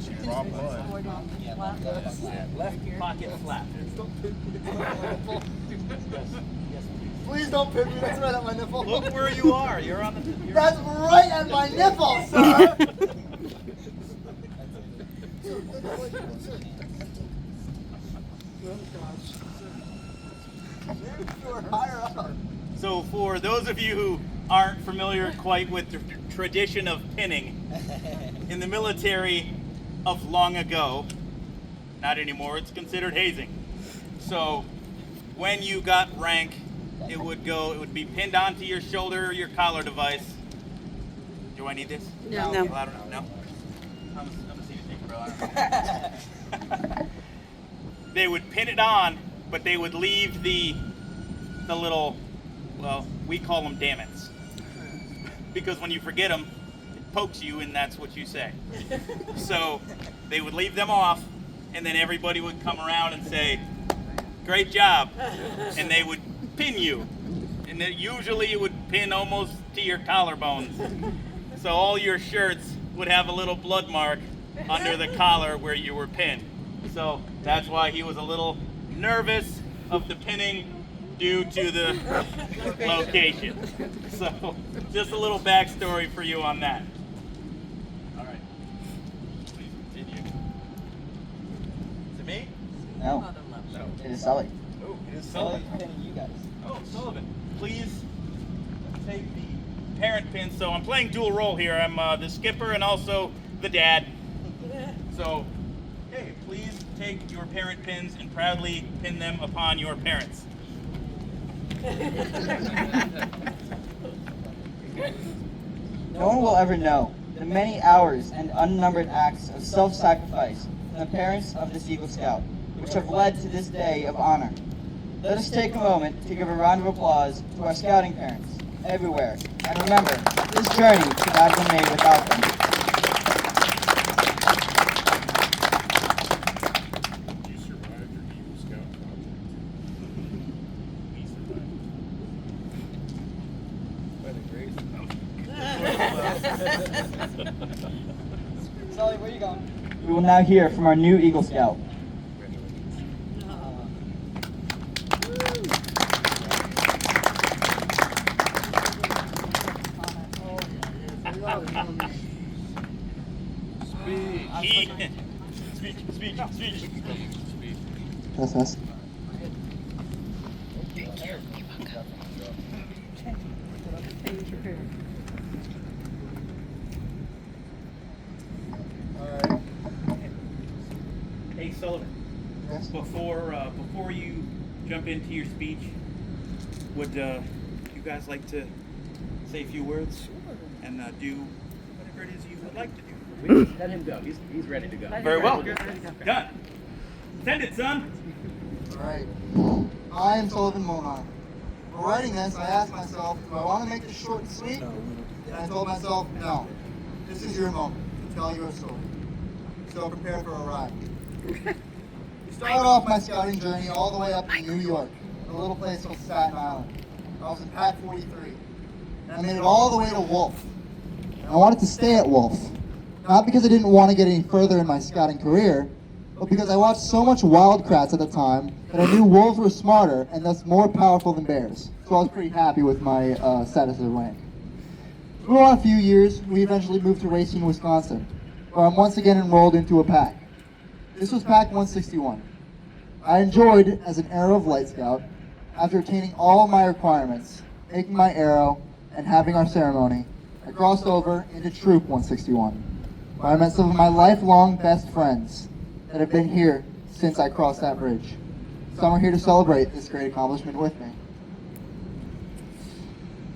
unless you drop one. Left pocket flat. Please don't pin me. That's right at my nipple. Look where you are. You're on the. That's right at my nipple, sir. So for those of you who aren't familiar quite with the tradition of pinning, in the military of long ago, not anymore, it's considered hazing. So when you got rank, it would be pinned onto your shoulder or your collar device. Do I need this? No. Well, I don't know. No. I'm a senior taker, bro. I don't know. They would pin it on, but they would leave the little, well, we call them dammits. Because when you forget them, it pokes you and that's what you say. So they would leave them off and then everybody would come around and say, great job. And they would pin you. And usually it would pin almost to your collarbones. So all your shirts would have a little blood mark under the collar where you were pinned. So that's why he was a little nervous of the pinning due to the location. So just a little backstory for you on that. All right. Please continue. Is it me? No. No. It is Sully. Oh, it is Sullivan. Pinning you guys. Oh, Sullivan, please take the parent pin. So I'm playing dual role here. I'm the skipper and also the dad. So, hey, please take your parent pins and proudly pin them upon your parents. No one will ever know the many hours and unnumbered acts of self-sacrifice from the parents of this Eagle Scout, which have led to this day of honor. Let us take a moment to give a round of applause to our scouting parents everywhere, and remember, this journey could not have been made without them. You survived your Eagle Scout project. We survived. Sully, where you going? We will now hear from our new Eagle Scout. Speak. That's Hey Sullivan, Yes? before you jump into your speech, would you guys like to say a few words and do whatever it is you would like to do? Let him go. He's ready to go. Very well. Done. Send it, son. Alright. I am Sullivan Monar. For writing this, I asked myself, do I want to make this short and sweet? And I told myself, no. This is your moment to tell your story. So prepare for a ride. We started off my scouting journey all the way up to New York, a little place called Staten Island. I was in Pack 43. And I made it all the way to Wolf. And I wanted to stay at Wolf. Not because I didn't want to get any further in my scouting career, but because I watched so much Wildcrats at the time that I knew wolves were smarter and thus more powerful than bears. So I was pretty happy with my status as rank. Through on a few years, we eventually moved to Racine, Wisconsin, where I'm once again enrolled into a pack. This was Pack 161. I enjoyed as an Arrow of Light Scout after attaining all of my requirements, making my arrow, and having our ceremony. I crossed over into Troop 161, where I met some of my lifelong best friends that have been here since I crossed that bridge. Some are here to celebrate this great accomplishment with me.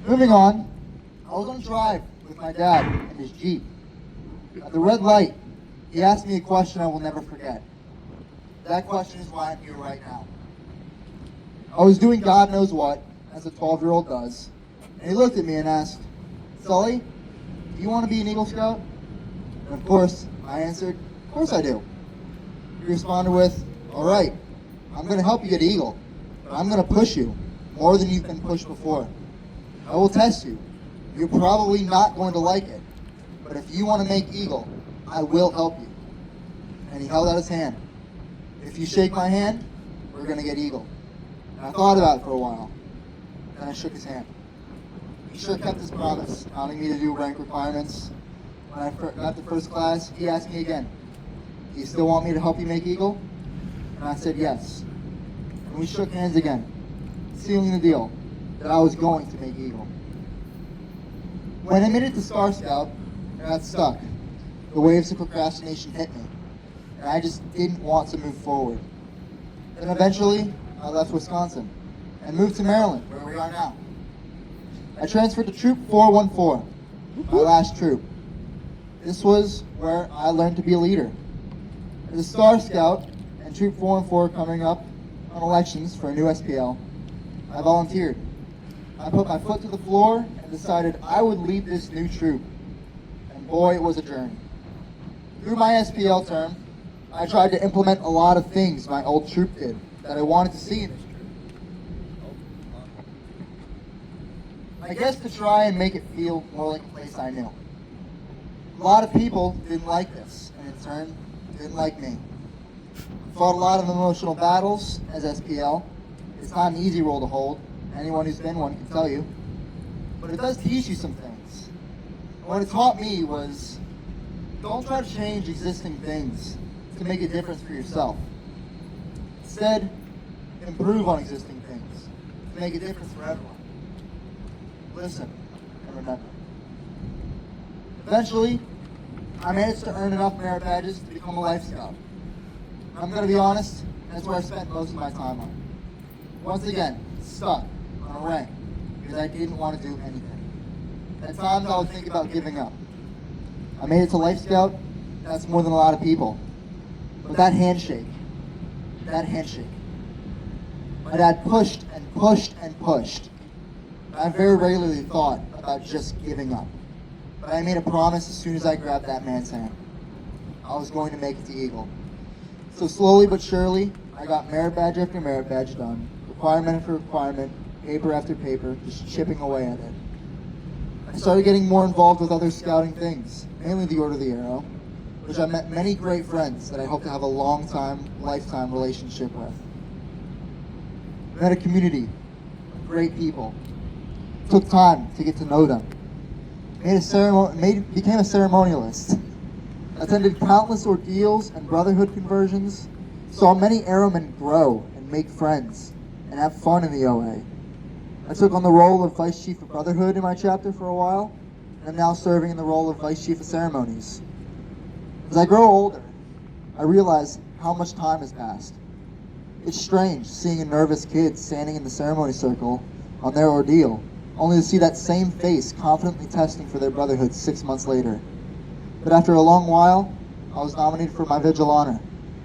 Moving on, I was on a drive with my dad in his Jeep. At the red light, he asked me a question I will never forget. That question is why I'm here right now. I was doing God knows what, as a 12-year-old does, and he looked at me and asked, Sully, do you want to be an Eagle Scout? And of course, I answered, of course I do. He responded with, all right, I'm going to help you get Eagle, but I'm going to push you more than you've been pushed before. I will test you. You're probably not going to like it, but if you want to make Eagle, I will help you. and he held out his hand. If you shake my hand, we're going to get Eagle. And I thought about it for a while. Then I shook his hand. He sure kept his promise, wanting me to do rank requirements. When I got to first class, he asked me again, do you still want me to help you make Eagle? And I said yes. And we shook hands again, sealing the deal that I was going to make Eagle. When I made it to Star Scout, I got stuck. The waves of procrastination hit me, and I just didn't want to move forward. Then eventually, I left Wisconsin and moved to Maryland, where we are now. I transferred to Troop 414, my last troop. This was where I learned to be a leader. As a Star Scout and Troop 414 coming up on elections for a new SPL, I volunteered. I put my foot to the floor and decided I would lead this new troop. And boy, it was a journey. Through my SPL term, I tried to implement a lot of things my old troop did that I wanted to see in this troop. I guess to try and make it feel more like a place I knew. A lot of people didn't like this, and in turn, didn't like me. I fought a lot of emotional battles as SPL. It's not an easy role to hold. Anyone who's been one can tell you. But it does teach you some things. And what it taught me was, don't try to change existing things to make a difference for yourself. Instead, improve on existing things to make a difference for everyone. Listen and remember. Eventually, I managed to earn enough merit badges to become a Life Scout. I'm going to be honest, that's where I spent most of my time on. Once again, stuck on a rank because I didn't want to do anything. At times I would think about giving up. I made it to Life Scout, that's more than a lot of people. But that handshake, my dad pushed and pushed and pushed. I very regularly thought about just giving up. But I made a promise as soon as I grabbed that man's hand. I was going to make it to Eagle. So slowly but surely, I got merit badge after merit badge done, requirement after requirement, paper after paper, just chipping away at it. I started getting more involved with other scouting things, mainly the Order of the Arrow, which I met many great friends that I hope to have a lifetime relationship with. I met a community of great people. Took time to get to know them. Became a ceremonialist. Attended countless ordeals and brotherhood conversions. Saw many Arrowmen grow and make friends and have fun in the OA. I took on the role of Vice Chief of Brotherhood in my chapter for a while, and I'm now serving in the role of Vice Chief of Ceremonies. As I grow older, I realize how much time has passed. It's strange seeing a nervous kid standing in the ceremony circle on their ordeal, only to see that same face confidently testing for their brotherhood 6 months later. But after a long while, I was nominated for my Vigil Honor,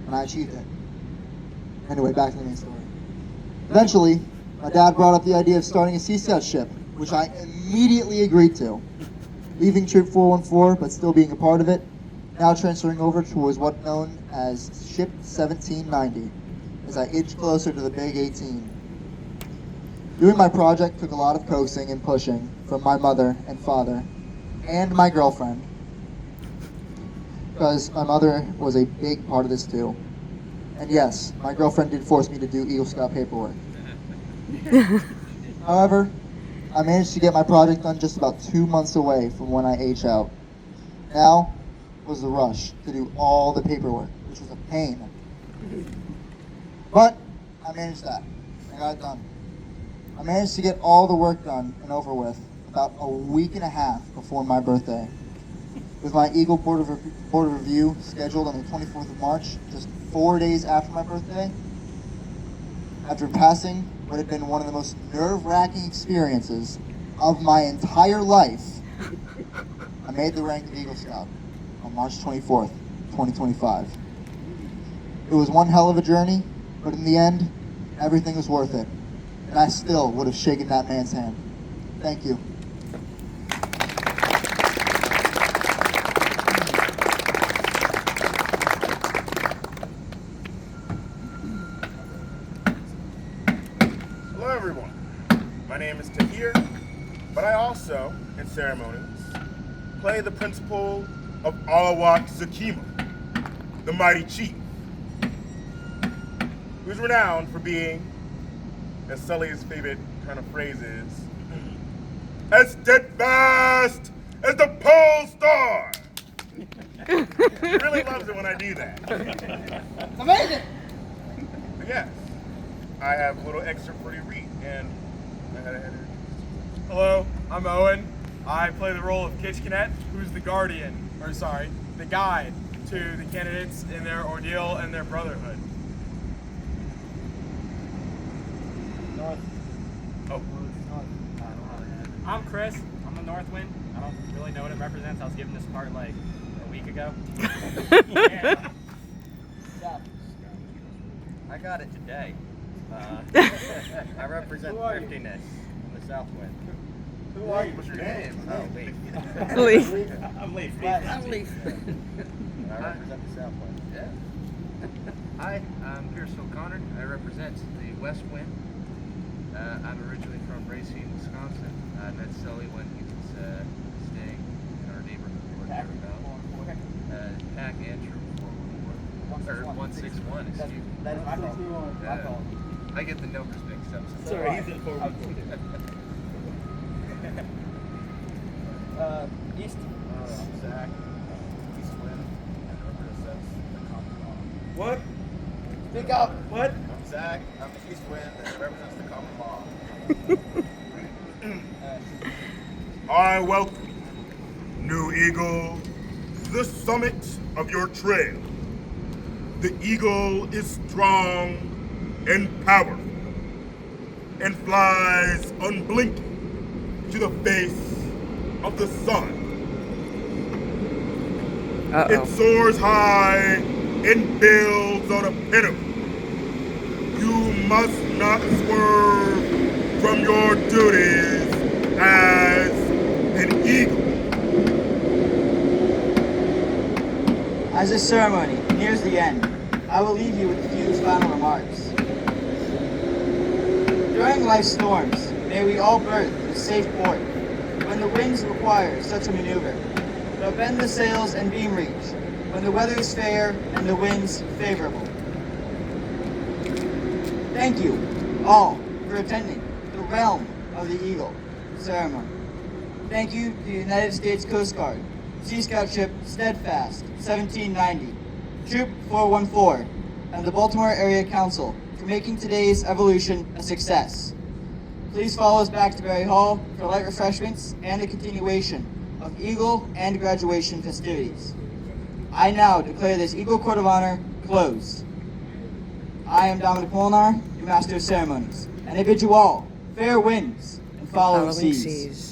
and I achieved it. Anyway, back to the main story. Eventually, my dad brought up the idea of starting a Sea Scout ship, which I immediately agreed to. Leaving Troop 414, but still being a part of it, now transferring over to what was known as Ship 1790, as I edged closer to the Big 18. Doing my project took a lot of coaxing and pushing from my mother and father, and my girlfriend, because my mother was a big part of this too. And yes, my girlfriend did force me to do Eagle Scout paperwork. However, I managed to get my project done just about 2 months away from when I age out. Now was the rush to do all the paperwork, which was a pain. But I managed that. I got it done. I managed to get all the work done and over with about a week and a half before my birthday. With my Eagle Board of Review scheduled on the 24th of March, just 4 days after my birthday, after passing what had been one of the most nerve-wracking experiences of my entire life, I made the rank of Eagle Scout on March 24th, 2025. It was one hell of a journey, but in the end, everything was worth it. And I still would have shaken that man's hand. Thank you. Hello everyone, my name is Tahir, but I also, in ceremonies, play the principal of Alawak Zakima. the mighty chief, who's renowned for being, as Sully's favorite kind of phrase is, as steadfast as the pole star. He really loves it when I do that. It's amazing! But yes, I have a little excerpt for you to read, and I had to. Hello, I'm Owen. I play the role of Kitchkinet, who's the guardian, the guide to the candidates in their ordeal and their brotherhood. North. Oh, I'm Chris. I'm the North Wind. I don't really know what it represents. I was given this part like a week ago. Yeah. I got it today. I represent thriftiness in the South Wind. who are you? What's your name? Oh, Leaf. Leaf. I'm Leaf. I'm Leaf. I represent the South Wind. Yeah. Hi, I'm Pierce O'Connor. I represent the West Wind. I'm originally from Racine, Wisconsin. I met Sully when he was staying in our neighborhood. Pack and Troop 411. Or 161, excuse me. Yeah. I get the numbers mixed up. Sorry, he's in 412. East. I'm Zach. East Wind, and represents the Common Law. What? Speak up! What? I'm Zach. I'm the East Wind, and represents the Common Law. I welcome New Eagle to the summit of your trail. The eagle is strong and powerful and flies unblinking to the face of the sun. It soars high and builds on a pinnacle. You must not swerve from your duties as an eagle. As this ceremony nears the end, I will leave you with a few final remarks. During life's storms, may we all berth in a safe port when the winds require such a maneuver. But bend the sails and beam reach when the weather is fair and the winds favorable. Thank you all for attending the Realm of the Eagle ceremony. Thank you to the United States Coast Guard, Sea Scout Ship Steadfast 1790, Troop 414, and the Baltimore Area Council for making today's evolution a success. Please follow us back to Berry Hall for light refreshments and a continuation of Eagle and graduation festivities. I now declare this Eagle Court of Honor closed. I am Dominic Molinar, your Master of Ceremonies, and I bid you all fair winds and following seas.